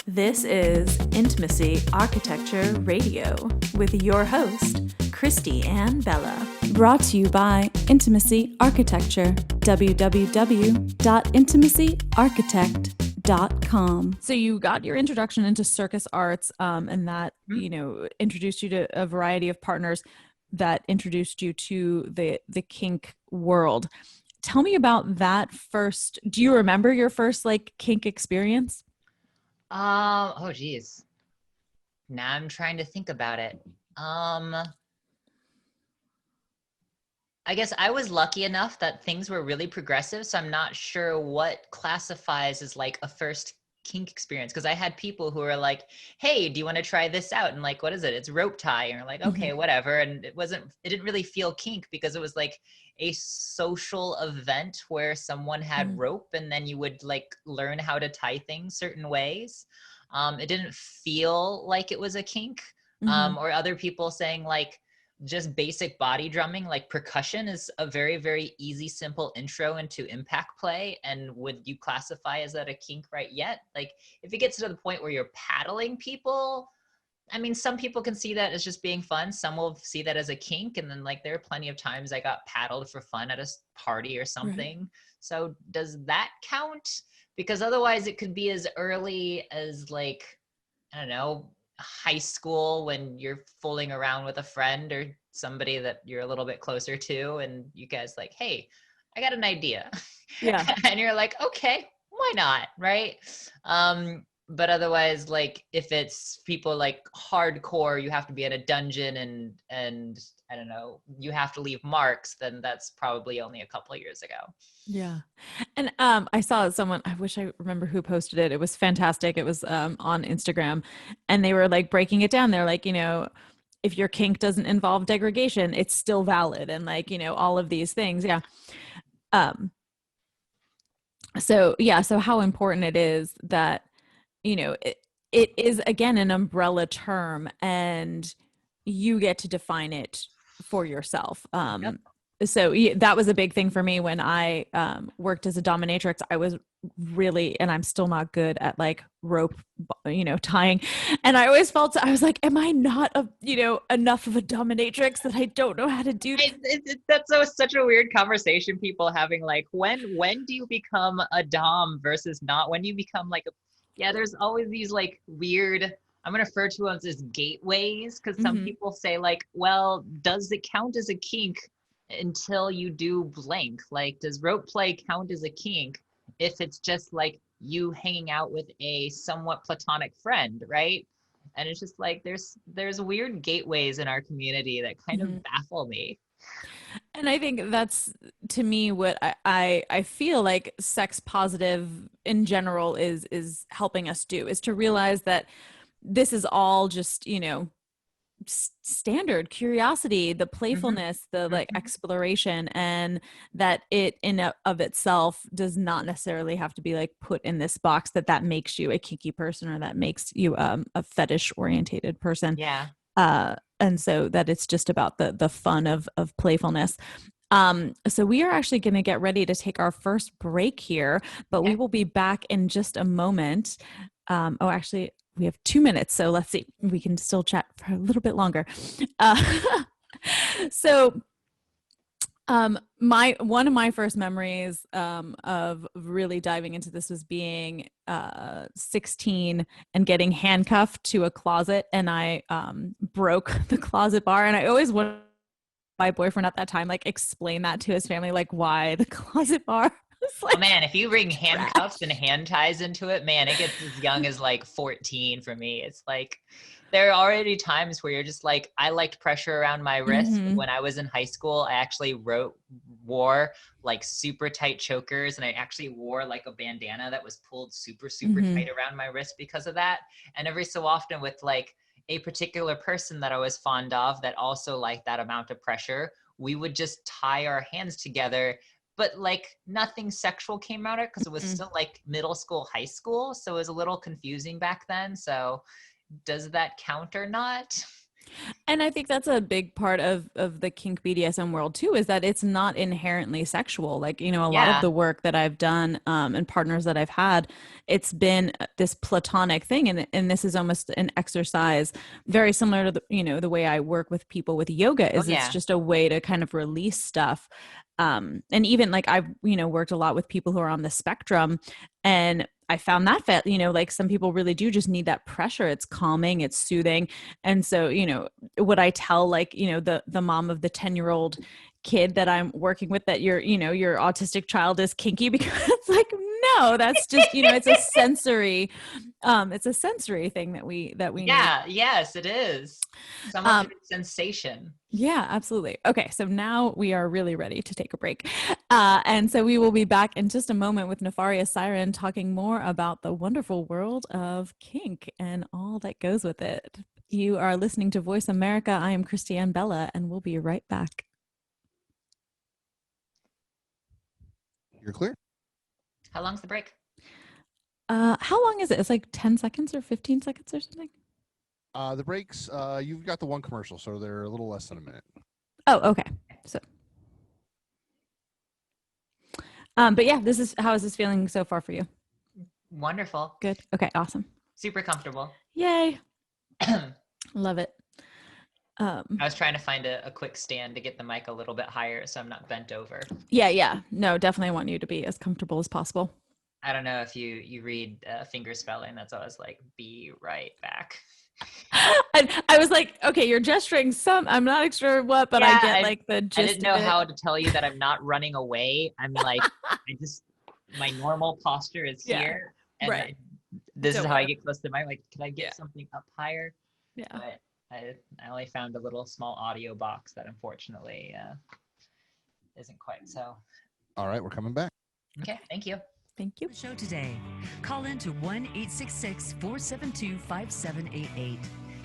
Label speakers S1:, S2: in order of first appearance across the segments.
S1: This is Intimacy Architecture Radio with your host, Christy and Bella. Brought to you by Intimacy Architecture, www.intimacyarchitect.com. So you got your introduction into circus arts, and that, introduced you to a variety of partners that introduced you to the kink world. Tell me about that first. Do you remember your first kink experience?
S2: Oh geez. Now I'm trying to think about it. I guess I was lucky enough that things were really progressive, so I'm not sure what classifies as like a first kink experience, because I had people who were like, hey, do you want to try this out? And like, what is it? It's rope tie. And you're like, okay, whatever. And it didn't really feel kink because it was like a social event where someone had rope and then you would like learn how to tie things certain ways. It didn't feel like it was a kink. Or other people saying like just basic body drumming, like percussion is a very, very easy, simple intro into impact play. And would you classify as that a kink right yet? Like if it gets to the point where you're paddling people, I mean, some people can see that as just being fun. Some will see that as a kink. And then like, there are plenty of times I got paddled for fun at a party or something. Right. So does that count? Because otherwise it could be as early as like, I don't know, high school when you're fooling around with a friend or somebody that you're a little bit closer to. And you guys like, hey, I got an idea.
S1: Yeah.
S2: And you're like, okay, why not? Right. But otherwise, like if it's people like hardcore, you have to be in a dungeon and I don't know, you have to leave marks, then that's probably only a couple of years ago.
S1: Yeah. And I saw someone, I wish I remember who posted it. It was fantastic. It was on Instagram, and they were like breaking it down. They're like, if your kink doesn't involve degradation, it's still valid. And like, all of these things. Yeah. So how important it is that, it is again an umbrella term and you get to define it for yourself.
S2: Yep.
S1: So that was a big thing for me when I worked as a dominatrix. I was really, and I'm still not good at like rope, tying. And I always felt, I was like, am I not enough of a dominatrix that I don't know how to do this?
S2: That's such a weird conversation people having, like, when do you become a dom versus not? When do you become like there's always these like weird, I'm going to refer to them as gateways, because some people say like, well, does it count as a kink until you do blank? Like, does rope play count as a kink if it's just like you hanging out with a somewhat platonic friend, right? And it's just like there's weird gateways in our community that kind of baffle me.
S1: And I think that's, to me, what I feel like sex positive in general is helping us do, is to realize that this is all just, standard curiosity, the playfulness, the like exploration, and that it in of itself does not necessarily have to be like put in this box that makes you a kinky person or that makes you a fetish orientated person.
S2: Yeah.
S1: And so that it's just about the fun of playfulness. So we are actually going to get ready to take our first break here, but we will be back in just a moment. Actually, we have 2 minutes, so let's see. We can still chat for a little bit longer. One of my first memories of really diving into this was being 16 and getting handcuffed to a closet, and I broke the closet bar, and I always wanted my boyfriend at that time like explain that to his family, like why the closet bar. Like,
S2: oh man, if you bring handcuffs and hand ties into it, man, it gets as young as like 14 for me. It's like there are already times where you're just like, I liked pressure around my wrist. When I was in high school, I actually wore like super tight chokers, and I actually wore like a bandana that was pulled super, super tight around my wrist because of that. And every so often with like a particular person that I was fond of that also liked that amount of pressure, we would just tie our hands together. But like nothing sexual came out of it because it was still like middle school, high school. So it was a little confusing back then. So does that count or not?
S1: And I think that's a big part of the kink BDSM world too, is that it's not inherently sexual. Like, you know, a lot of
S2: Yeah.
S1: the work that I've done and partners that I've had, it's been this platonic thing. And this is almost an exercise very similar to the, you know, the way I work with people with yoga
S2: Oh
S1: is it's
S2: yeah.
S1: just a way to kind of release stuff. And even like I've, you know, worked a lot with people who are on the spectrum, and I found that, you know, like some people really do just need that pressure. It's calming, it's soothing. And so, you know, would I tell like, you know, the mom of the 10-year-old kid that I'm working with that your, you know, your autistic child is kinky? Because it's like, no, that's just, you know, it's a sensory thing that we need.
S2: Yeah, yes, it is. Some of
S1: Um,
S2: it is sensation.
S1: yeah, absolutely. Okay, so now we are really ready to take a break. And so we will be back in just a moment with Nafaria Siren talking more about the wonderful world of kink and all that goes with it. You are listening to Voice America. I am Christiane Bella, and we'll be right back.
S3: You're clear.
S2: How long's the break?
S1: How long is it? It's like 10 seconds or 15 seconds or something.
S3: The breaks, you've got the one commercial, so they're a little less than a minute.
S1: Oh, okay. So, but yeah, how is this feeling so far for you?
S2: Wonderful.
S1: Good. Okay, awesome.
S2: Super comfortable.
S1: Yay.
S2: I
S1: Love it.
S2: was trying to find a quick stand to get the mic a little bit higher so I'm not bent over.
S1: Yeah. No, definitely want you to be as comfortable as possible.
S2: I don't know if you read finger spelling. That's always like, be right back.
S1: I was like, okay, you're gesturing some, I'm not sure what, but
S2: Yeah,
S1: I get like the gist
S2: I didn't know
S1: of it.
S2: how to tell you that I'm not running away. I'm like, my normal posture is
S1: Yeah,
S2: here. And
S1: right.
S2: this
S1: Don't
S2: is how I
S1: worry.
S2: get close to the mic. Like, can I get
S1: Yeah.
S2: something up higher?
S1: Yeah.
S2: But I only found a little small audio box that unfortunately isn't quite so.
S3: All right, we're coming back.
S2: Okay, thank you.
S1: Thank you.
S4: The show today. Call in to 1-866-472-5788.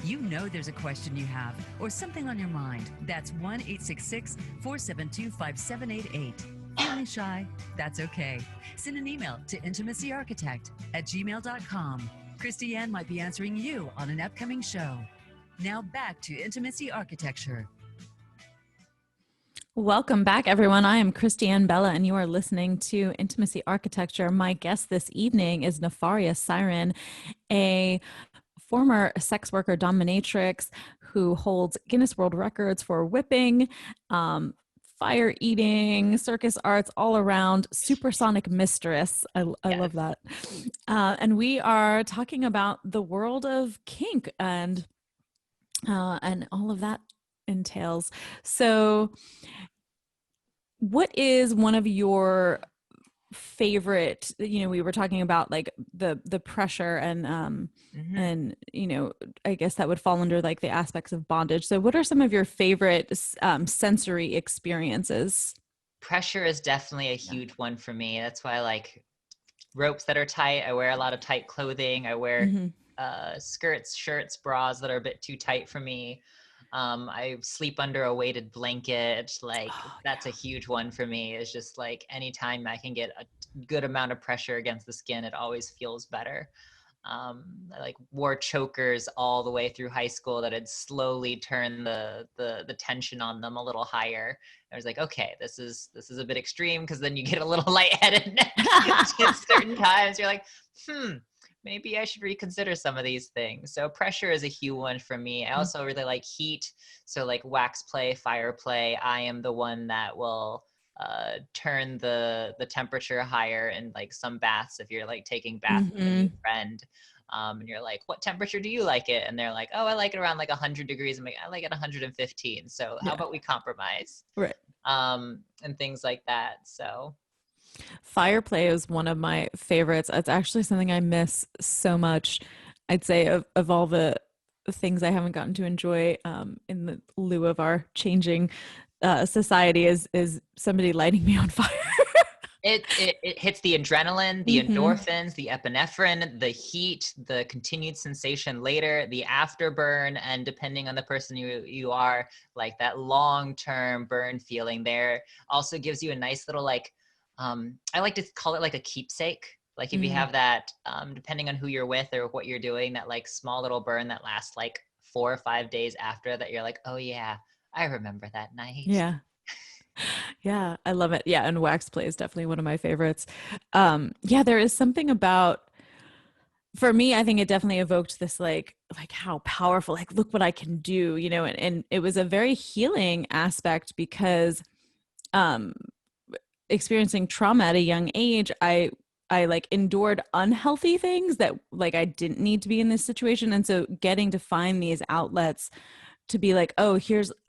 S4: You know there's a question you have or something on your mind. That's 1-866-472-5788. Feeling shy? That's okay. Send an email to intimacyarchitect@gmail.com. Christiane might be answering you on an upcoming show. Now back to Intimacy Architecture.
S1: Welcome back, everyone. I am Christiane Bella, and you are listening to Intimacy Architecture. My guest this evening is Nafaria Siren, a former sex worker dominatrix who holds Guinness World Records for whipping, fire eating, circus arts, all around supersonic mistress. I
S2: Yes.
S1: love that. And we are talking about the world of kink and all of that entails. So, what is one of your favorite, you know, we were talking about like the pressure and you know, I guess that would fall under like the aspects of bondage. So what are some of your favorite sensory experiences?
S2: Pressure is definitely a huge one for me. That's why I like ropes that are tight. I wear a lot of tight clothing. I wear skirts, shirts, bras that are a bit too tight for me. I sleep under a weighted blanket. Like that's a huge one for me. It's just like anytime I can get a good amount of pressure against the skin, it always feels better. I like wore chokers all the way through high school that had slowly turned the tension on them a little higher. I was like, okay, this is a bit extreme, because then you get a little lightheaded at certain times. You're like, maybe I should reconsider some of these things. So pressure is a huge one for me. I also really like heat. So like wax play, fire play. I am the one that will turn the temperature higher in like some baths. If you're like taking baths with a new friend, and you're like, what temperature do you like it? And they're like, oh, I like it around like 100 degrees. I'm like, I like it 115. So how about we compromise?
S1: Right.
S2: And things like that. So
S1: fire play is one of my favorites. It's actually something I miss so much. I'd say of all the things I haven't gotten to enjoy in the lieu of our changing society is somebody lighting me on fire.
S2: It hits the adrenaline, the endorphins, the epinephrine, the heat, the continued sensation later, the afterburn, and depending on the person you are, like that long-term burn feeling there also gives you a nice little like, I like to call it like a keepsake. Like if you have that, depending on who you're with or what you're doing, that like small little burn that lasts like 4 or 5 days after that you're like, oh yeah, I remember that night.
S1: Yeah. Yeah, I love it. Yeah, and wax play is definitely one of my favorites. Yeah, there is something about, for me, I think it definitely evoked this like how powerful, like look what I can do, and it was a very healing aspect because um experiencing trauma at a young age, I like endured unhealthy things that like I didn't need to be in this situation. And so getting to find these outlets to be like, oh,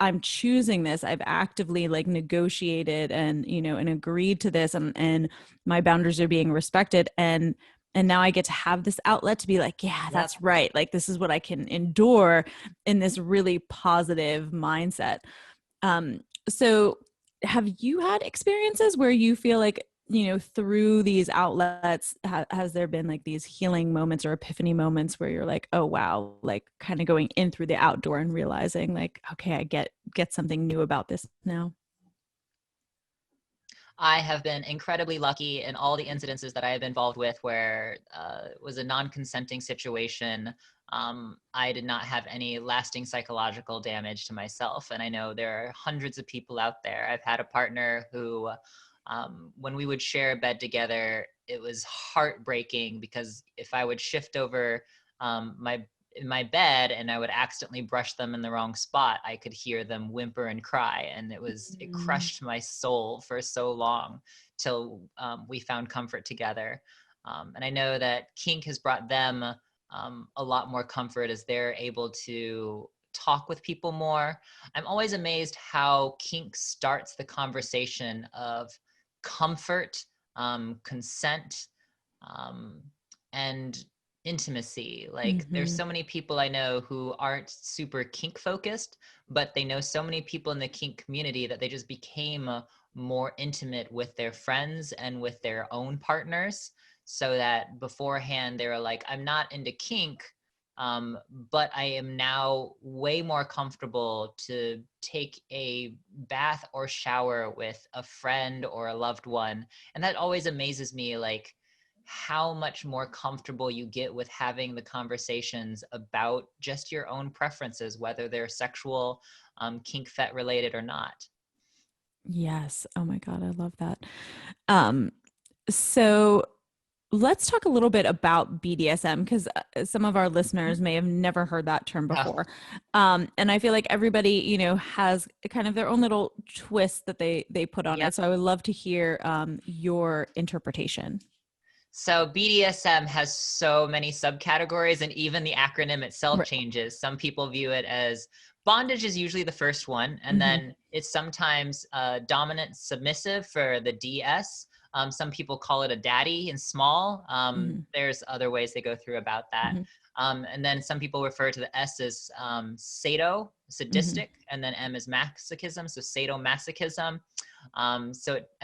S1: I'm choosing this. I've actively like negotiated and agreed to this, and my boundaries are being respected. And now I get to have this outlet to be like, yeah, that's right. Like, this is what I can endure in this really positive mindset. So have you had experiences where you feel like, through these outlets, has there been like these healing moments or epiphany moments where you're like, oh, wow, like kind of going in through the outdoor and realizing like, okay, I get something new about this now?
S2: I have been incredibly lucky in all the incidences that I have been involved with where it was a non-consenting situation. I did not have any lasting psychological damage to myself. And I know there are hundreds of people out there. I've had a partner who, when we would share a bed together, it was heartbreaking because if I would shift over in my bed and I would accidentally brush them in the wrong spot, I could hear them whimper and cry. And it crushed my soul for so long till we found comfort together. And I know that kink has brought them a lot more comfort as they're able to talk with people more. I'm always amazed how kink starts the conversation of comfort, consent, and intimacy. Like there's so many people I know who aren't super kink focused, but they know so many people in the kink community that they just became more intimate with their friends and with their own partners, so that beforehand they were like, I'm not into kink, but I am now way more comfortable to take a bath or shower with a friend or a loved one. And that always amazes me, like how much more comfortable you get with having the conversations about just your own preferences, whether they're sexual, kink fet related or not.
S1: Yes. Oh my God, I love that. So let's talk a little bit about BDSM, because some of our listeners may have never heard that term before. And I feel like everybody, has kind of their own little twist that they put on it. So I would love to hear your interpretation.
S2: So BDSM has so many subcategories, and even the acronym itself changes. Some people view it as bondage is usually the first one, and then it's sometimes dominant submissive for the DS. Some people call it a daddy in small. There's other ways they go through about that. And then some people refer to the S as sado, sadistic, and then M as masochism, so sadomasochism. And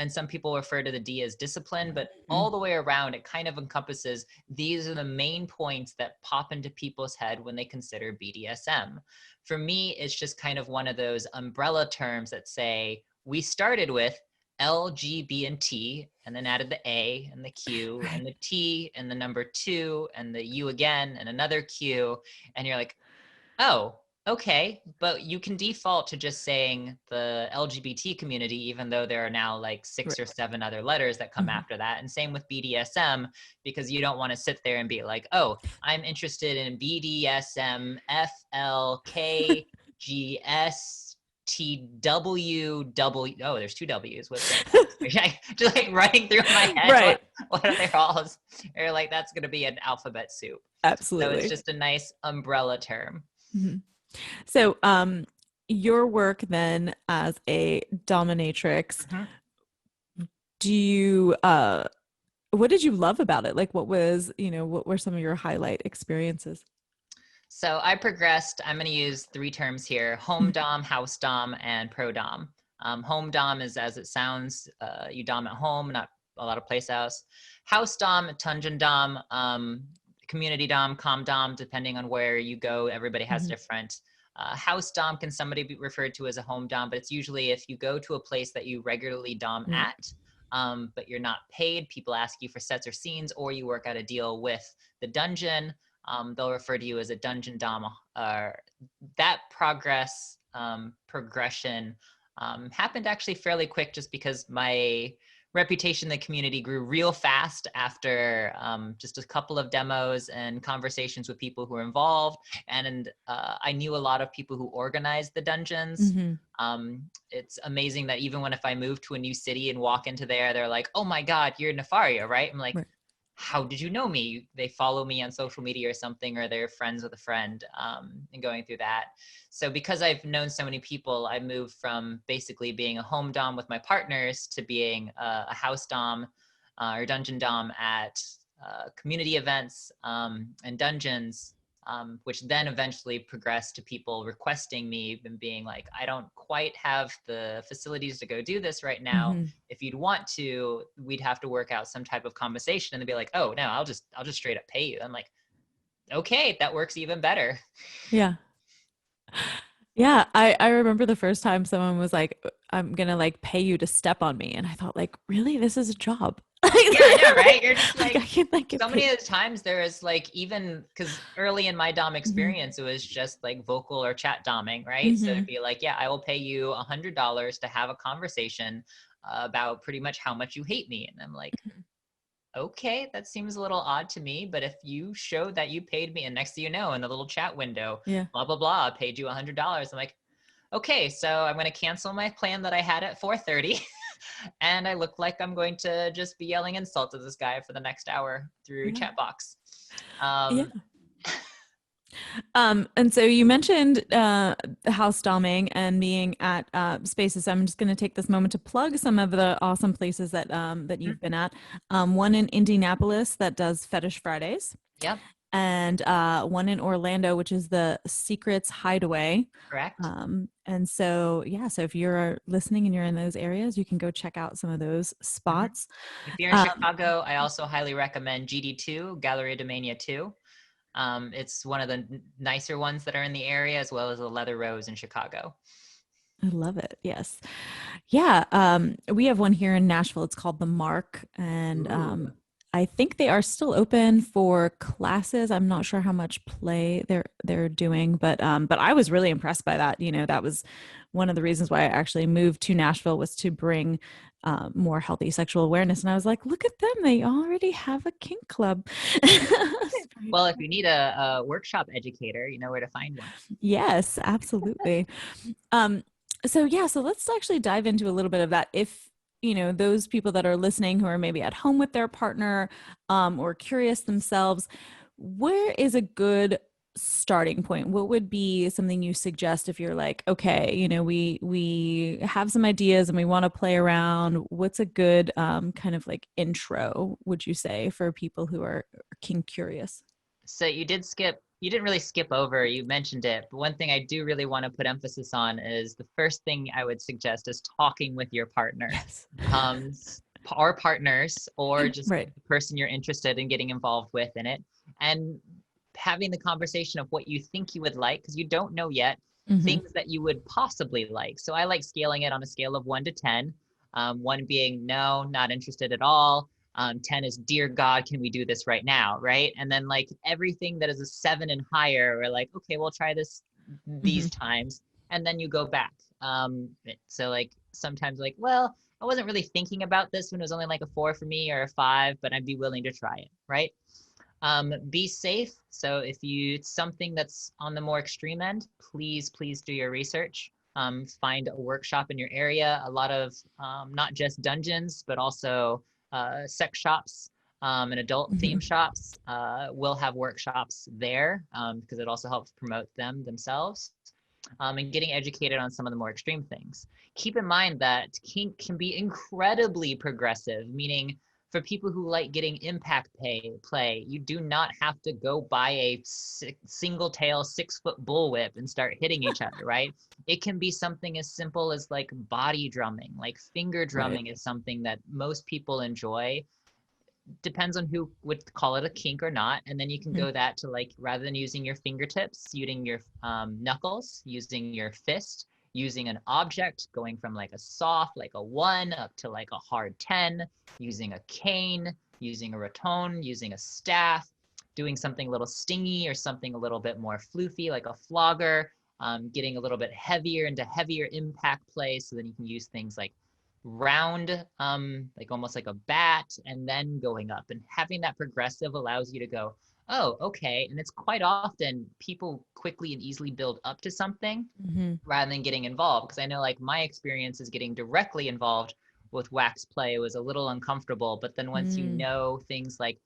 S2: some people refer to the D as discipline, but all the way around, it kind of encompasses, these are the main points that pop into people's head when they consider BDSM. For me, it's just kind of one of those umbrella terms that say, we started with L, G, B, and T, and then added the A and the Q and the T and the number 2 and the U again and another Q. And you're like, oh, okay. But you can default to just saying the LGBT community, even though there are now like 6 or 7 other letters that come after that. And same with BDSM, because you don't want to sit there and be like, oh, I'm interested in BDSM, FLKGS. TWW. Oh, there's 2 W's. Just like running through my head.
S1: Right.
S2: What are they all? Or like, that's going to be an alphabet soup.
S1: Absolutely.
S2: So it's just a nice umbrella term.
S1: So, your work then as a dominatrix, do you, what did you love about it? Like, what were some of your highlight experiences?
S2: So I progressed, I'm going to use 3 terms here: home dom, house dom, and pro dom. Home dom is as it sounds, you dom at home, not a lot of place house. House dom, Tungeon dom, community dom, com dom, depending on where you go, everybody has different. House dom can somebody be referred to as a home dom, but it's usually if you go to a place that you regularly dom at, but you're not paid, people ask you for sets or scenes, or you work out a deal with the dungeon. they'll refer to you as a dungeon dom. That progression happened actually fairly quick, just because my reputation in the community grew real fast after just a couple of demos and conversations with people who were involved. And I knew a lot of people who organized the dungeons. It's amazing that even if I move to a new city and walk into there, they're like, oh my God, you're Nafaria, right? I'm like, how did you know me? They follow me on social media or something, or they're friends with a friend, and going through that. So because I've known so many people, I moved from basically being a home dom with my partners to being a house dom or dungeon dom at community events and dungeons, which then eventually progressed to people requesting me and being like, I don't quite have the facilities to go do this right now. If you'd want to, we'd have to work out some type of conversation. And they'd be like, oh no, I'll just straight up pay you. I'm like, okay, that works even better.
S1: Yeah. Yeah. I remember the first time someone was like, I'm going to like pay you to step on me. And I thought, like, really, this is a job.
S2: Yeah, I know, right? You're just like, so many of the times there is like, even because early in my dom experience, it was just like vocal or chat doming, right? So it'd be like, yeah, I will pay you $100 to have a conversation about pretty much how much you hate me. And I'm like, okay, that seems a little odd to me, but if you showed that you paid me, and next thing you know, in the little chat window, blah, blah, blah, I paid you $100. I'm like, okay, so I'm going to cancel my plan that I had at 4:30. And I look like I'm going to just be yelling insults at this guy for the next hour through chat box.
S1: And so you mentioned house doming and being at spaces. So I'm just going to take this moment to plug some of the awesome places that that you've been at. One in Indianapolis that does Fetish Fridays.
S2: Yep.
S1: And one in Orlando, which is the Secrets Hideaway.
S2: Correct.
S1: And so, yeah, so if you're listening and you're in those areas, you can go check out some of those spots.
S2: If you're in Chicago, I also highly recommend GD2, Galleria de Mania 2. It's one of the nicer ones that are in the area, as well as the Leather Rose in Chicago.
S1: I love it. Yes. Yeah. We have one here in Nashville. It's called The Mark. And I think they are still open for classes. I'm not sure how much play they're doing, but I was really impressed by that. You know, that was one of the reasons why I actually moved to Nashville, was to bring more healthy sexual awareness. And I was like, look at them. They already have a kink club.
S2: Well, if you need a workshop educator, you know where to find one.
S1: Yes, absolutely. So let's actually dive into a little bit of that. If you know, those people that are listening who are maybe at home with their partner or curious themselves, where is a good starting point? What would be something you suggest if you're like, okay, you know, we have some ideas and we want to play around? What's a good kind of like intro, would you say, for people who are kink curious?
S2: So you didn't really skip over, you mentioned it, but one thing I do really want to put emphasis on is the first thing I would suggest is talking with your partner.
S1: Yes.
S2: Or partners, or just
S1: right.
S2: the person you're interested in getting involved with in it, and having the conversation of what you think you would like, because you don't know yet, things that you would possibly like. So I like scaling it on a scale of 1 to 10, 1 being no, not interested at all. 10 is, dear God, can we do this right now? Right. And then like everything that is a 7 and higher, we're like, okay, we'll try this these times. And then you go back. So like sometimes like, well, I wasn't really thinking about this when it was only like a 4 for me, or a 5, but I'd be willing to try it. Right. Be safe. So if it's something that's on the more extreme end, please do your research. Find a workshop in your area. A lot of not just dungeons, but also sex shops and adult theme shops will have workshops there, because it also helps promote them themselves, and getting educated on some of the more extreme things. Keep in mind that kink can be incredibly progressive, meaning for people who like getting impact play, you do not have to go buy a single tail 6-foot bullwhip and start hitting each other, right? It can be something as simple as like body drumming, like finger drumming is something that most people enjoy. Depends on who would call it a kink or not. And then you can go that to like, rather than using your fingertips, using your knuckles, using your fist, using an object, going from like a soft, like a 1 up to like a hard 10, using a cane, using a raton, using a staff. doing something a little stingy or something a little bit more floofy, like a flogger, getting a little bit heavier into heavier impact play. So then you can use things like round, like almost like a bat, and then going up. And having that progressive allows you to go, oh, okay. And it's quite often people quickly and easily build up to something rather than getting involved. Because I know like my experience is getting directly involved with wax play was a little uncomfortable. But then once you know things like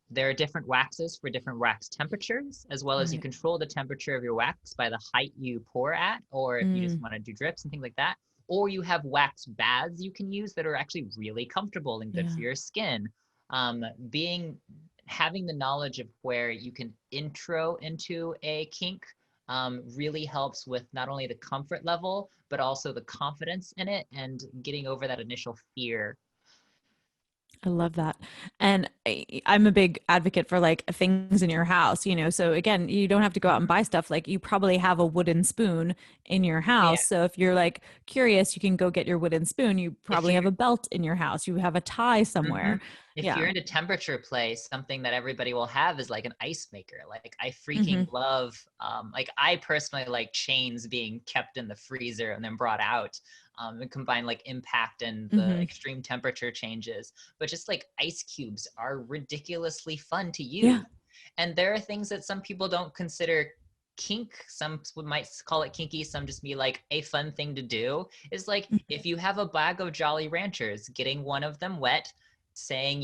S2: there are different waxes for different wax temperatures, as well as you control the temperature of your wax by the height you pour at, or if you just want to do drips and things like that. Or you have wax baths you can use that are actually really comfortable and good for your skin. Having the knowledge of where you can intro into a kink really helps with not only the comfort level, but also the confidence in it and getting over that initial fear.
S1: I love that. And I'm a big advocate for like things in your house, you know, so again, you don't have to go out and buy stuff. Like you probably have a wooden spoon in your house.
S2: Yeah.
S1: So if you're like curious, you can go get your wooden spoon. You probably have a belt in your house. You have a tie somewhere.
S2: If you're into temperature play, something that everybody will have is like an ice maker. Like I freaking love, like I personally like chains being kept in the freezer and then brought out. And combine like impact and the extreme temperature changes, but just like ice cubes are ridiculously fun to use. And there are things that some people don't consider kink. Some might call it kinky. Some just be like a fun thing to do is like, if you have a bag of Jolly Ranchers, getting one of them wet, saying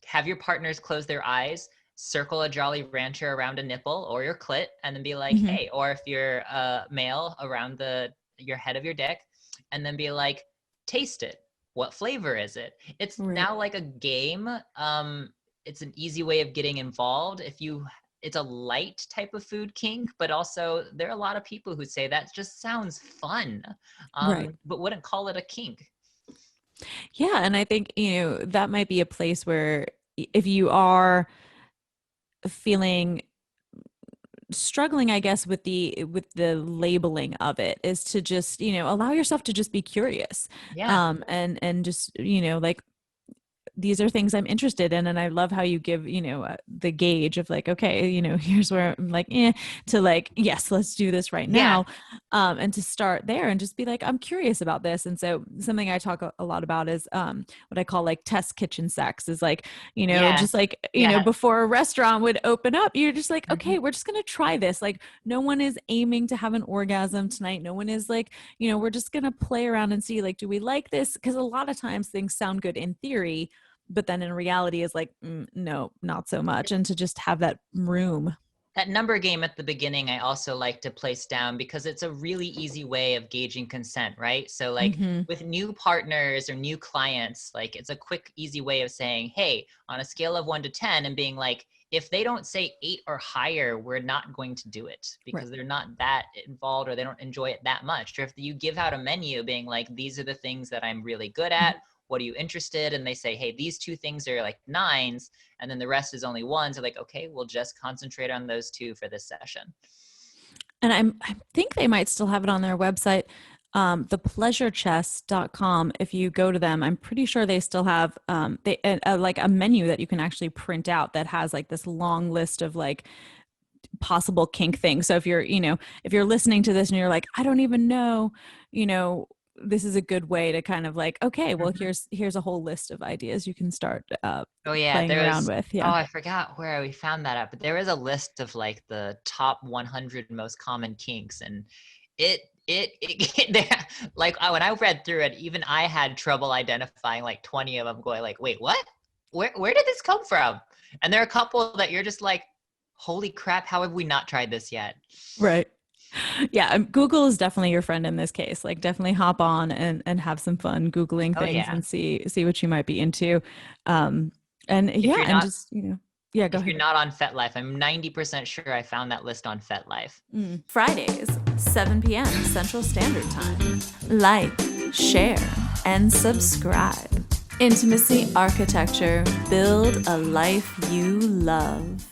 S2: have your partners close their eyes, circle a Jolly Rancher around a nipple or your clit, and then be like, hey, or if you're a male, around your head of your dick, and then be like, taste it. What flavor is it? It's now like a game. It's an easy way of getting involved. It's a light type of food kink, but also there are a lot of people who say that just sounds fun, but wouldn't call it a kink.
S1: Yeah. And I think, you know, that might be a place where if you are feeling struggling, I guess, with the labeling of it, is to just, you know, allow yourself to just be curious. And just, you know, like, these are things I'm interested in. And I love how you give, you know, the gauge of like, okay, you know, here's where I'm like, to like, yes, let's do this right now. And to start there and just be like, I'm curious about this. And so something I talk a lot about is what I call like test kitchen sex, is like, you know, just like, you know, before a restaurant would open up, you're just like, okay, we're just going to try this. Like no one is aiming to have an orgasm tonight. No one is like, you know, we're just going to play around and see, like, do we like this? Because a lot of times things sound good in theory, but then in reality is like, no, not so much. And to just have that room.
S2: That number game at the beginning, I also like to place down because it's a really easy way of gauging consent, right? So like with new partners or new clients, like it's a quick, easy way of saying, hey, on a scale of 1 to 10, and being like, if they don't say 8 or higher, we're not going to do it because they're not that involved or they don't enjoy it that much. Or if you give out a menu being like, these are the things that I'm really good at. What are you interested? And they say, hey, these 2 things are like 9s, and then the rest is only 1s. So like, okay, we'll just concentrate on those 2 for this session.
S1: And I think they might still have it on their website, thepleasurechest.com. If you go to them, I'm pretty sure they still have like a menu that you can actually print out that has like this long list of like possible kink things. So if you're, you know, if you're listening to this and you're like, I don't even know, you know, this is a good way to kind of like, okay, well, here's a whole list of ideas you can start playing around with.
S2: Oh, I forgot where we found that at, but there is a list of like the top 100 most common kinks, and it like when I read through it, even I had trouble identifying like 20 of them, going like, wait, what? Where did this come from? And there are a couple that you're just like, holy crap, how have we not tried this yet?
S1: Right. Yeah, Google is definitely your friend in this case. Like definitely hop on and have some fun Googling things and see what you might be into. And just, you know, go ahead.
S2: If you're not on FetLife, I'm 90% sure I found that list on FetLife.
S1: Fridays, 7 p.m. Central Standard Time. Like, share, and subscribe. Intimacy Architecture. Build a life you love.